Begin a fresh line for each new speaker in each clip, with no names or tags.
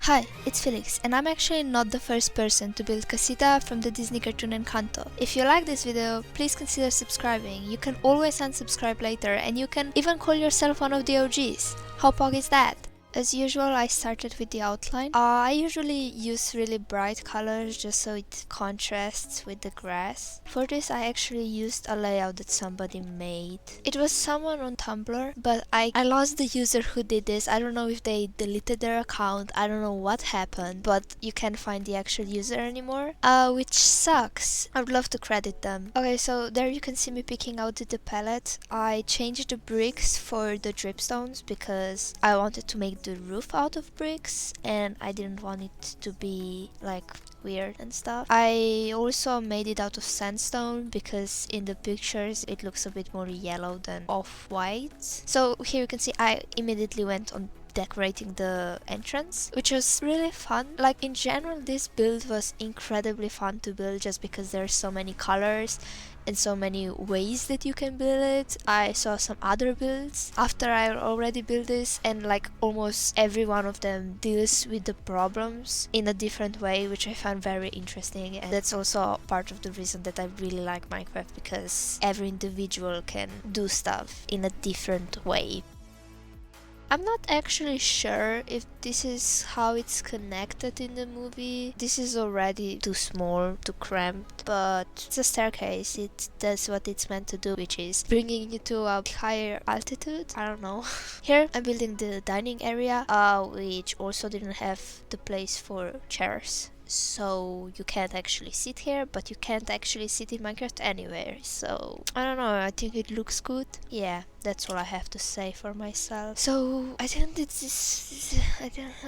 Hi, it's Felix, and I'm actually not the first person to build Casita from the Disney cartoon Encanto. If you like this video, please consider subscribing. You can always unsubscribe later, and you can even call yourself one of the OGs. How pog is that? As usual, I started with the outline. I usually use really bright colors just so it contrasts with the grass. For this, I actually used a layout that somebody made. It was someone on Tumblr, but I lost the user who did this. I don't know if they deleted their account, I don't know what happened, but you can't find the actual user anymore, which sucks. I would love to credit them. Okay, so there you can see me picking out the palette. I changed the bricks for the dripstones because I wanted to make the roof out of bricks and I didn't want it to be like weird and stuff. I also made it out of sandstone because in the pictures it looks a bit more yellow than off-white. So here you can see I immediately went on decorating the entrance, which was really fun. Like in general, this build was incredibly fun to build just because there's so many colors and so many ways that you can build it. I saw some other builds after I already built this, and like almost every one of them deals with the problems in a different way, which I found very interesting. And that's also part of the reason that I really like Minecraft, because every individual can do stuff in a different way. I'm not actually sure if this is how it's connected in the movie. This is already too small, too cramped, but it's a staircase. It does what it's meant to do, which is bringing you to a higher altitude. I don't know. Here I'm building the dining area, which also didn't have the place for chairs. So you can't actually sit here, but you can't actually sit in Minecraft anywhere. So I don't know, I think it looks good. Yeah, that's all I have to say for myself. So I think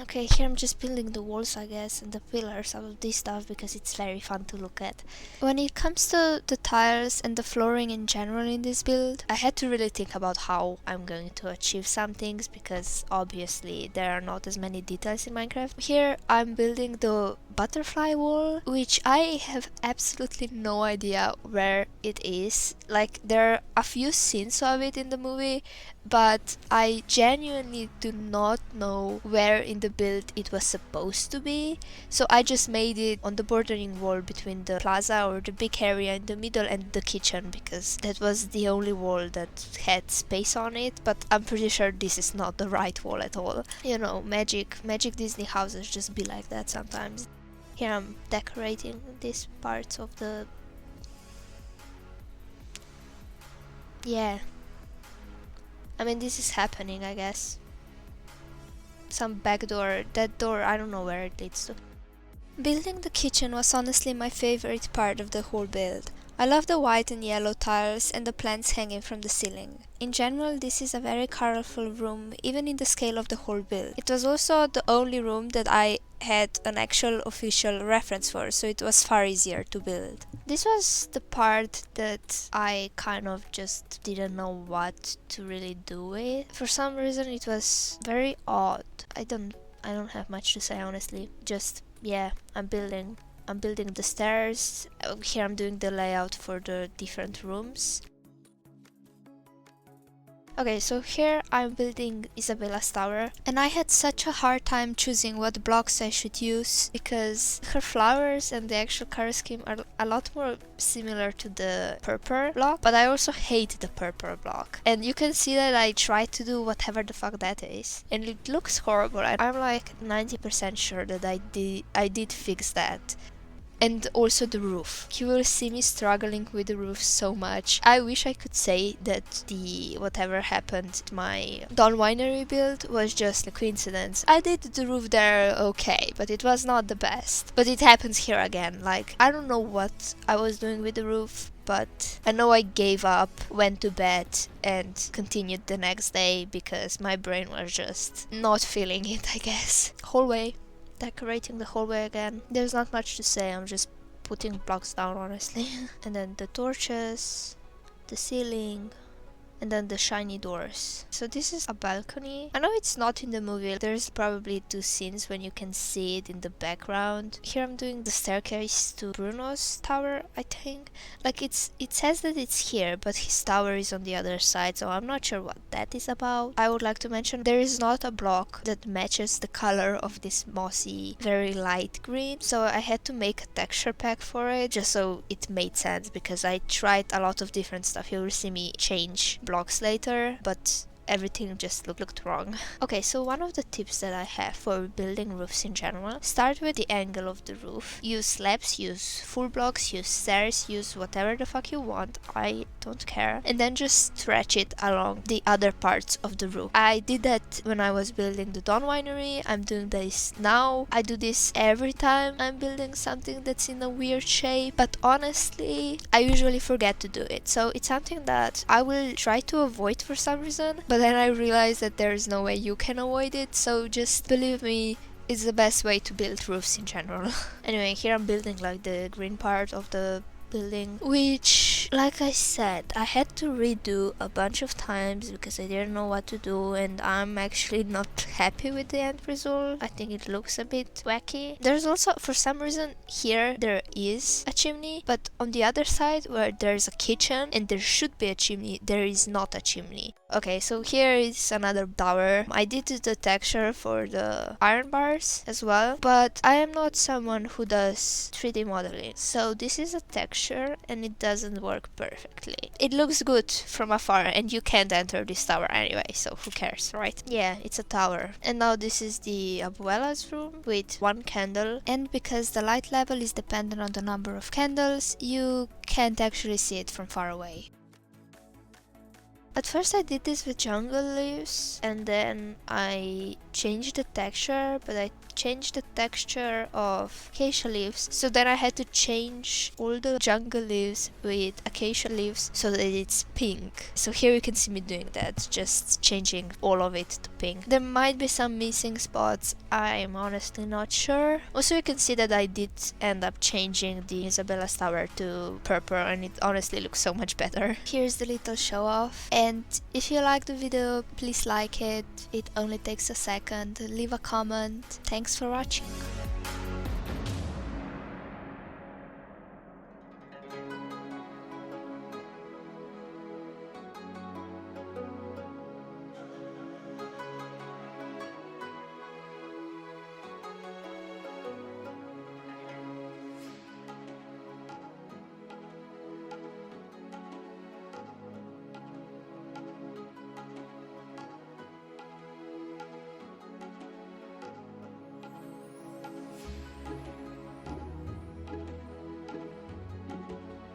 okay, here I'm just building the walls, I guess, and the pillars out of this stuff because it's very fun to look at. When it comes to the tiles and the flooring in general in this build, I had to really think about how I'm going to achieve some things because obviously there are not as many details in Minecraft. Here I'm building the butterfly wall, which I have absolutely no idea where it is. Like, there are a few scenes of it in the movie, but I genuinely do not know where in the build it was supposed to be. So I just made it on the bordering wall between the plaza or the big area in the middle and the kitchen, because that was the only wall that had space on it. But I'm pretty sure this is not the right wall at all. You know, magic Disney houses just be like that sometimes. Here I'm decorating these parts of the... Yeah. I mean, this is happening, I guess. Some back door, that door, I don't know where it leads to. Building the kitchen was honestly my favorite part of the whole build. I love the white and yellow tiles and the plants hanging from the ceiling. In general, this is a very colorful room, even in the scale of the whole build. It was also the only room that I had an actual official reference for, so it was far easier to build. This was the part that I kind of just didn't know what to really do with. For some reason it was very odd. I don't have much to say, honestly. Just, yeah, I'm building the stairs. Here I'm doing the layout for the different rooms. Okay, so here I'm building Isabela's tower, and I had such a hard time choosing what blocks I should use because her flowers and the actual color scheme are a lot more similar to the purple block, but I also hate the purple block. And you can see that I tried to do whatever the fuck that is, and it looks horrible. I'm like 90% sure that I did fix that. And also the roof. You will see me struggling with the roof so much. I wish I could say that whatever happened to my Dawn Winery build was just a coincidence. I did the roof there okay, but it was not the best. But it happens here again. Like, I don't know what I was doing with the roof, but I know I gave up, went to bed, and continued the next day because my brain was just not feeling it, I guess. Hallway. Decorating the hallway again. There's not much to say, I'm just putting blocks down, honestly. And then the torches, the ceiling, and then the shiny doors. So this is a balcony. I know it's not in the movie. There's probably 2 scenes when you can see it in the background. Here I'm doing the staircase to Bruno's tower, I think. Like it says that it's here, but his tower is on the other side, so I'm not sure what that is about. I would like to mention there is not a block that matches the color of this mossy, very light green, so I had to make a texture pack for it just so it made sense, because I tried a lot of different stuff. You will see me change blocks later, but everything just looked wrong. Okay, so one of the tips that I have for building roofs in general, start with the angle of the roof. Use slabs, use full blocks, use stairs, use whatever the fuck you want, I don't care, and then just stretch it along the other parts of the roof. I did that when I was building the Dawn Winery. I'm doing this now. I do this every time I'm building something that's in a weird shape, but honestly I usually forget to do it, so it's something that I will try to avoid for some reason, but then I realized that there is no way you can avoid it, so just believe me, it's the best way to build roofs in general. Anyway, here I'm building like the green part of the building, which, like I said, I had to redo a bunch of times because I didn't know what to do, and I'm actually not happy with the end result. I think it looks a bit wacky. There's also, for some reason, here there is a chimney, but on the other side where there's a kitchen and there should be a chimney, there is not a chimney. Okay, so here is another tower. I did the texture for the iron bars as well, but I am not someone who does 3D modeling, so this is a texture and it doesn't work perfectly. It looks good from afar and you can't enter this tower anyway, so who cares, right? Yeah, it's a tower. And now this is the abuela's room with 1 candle, and because the light level is dependent on the number of candles, you can't actually see it from far away. At first I did this with jungle leaves, and then I changed the texture, but I changed the texture of acacia leaves, so then I had to change all the jungle leaves with acacia leaves so that it's pink. So here you can see me doing that, just changing all of it to pink. There might be some missing spots, I'm honestly not sure. Also you can see that I did end up changing the Isabela's tower to purple, and it honestly looks so much better. Here's the little show off, and if you like the video, please like it. It only takes a second. Leave a comment. Thanks for watching.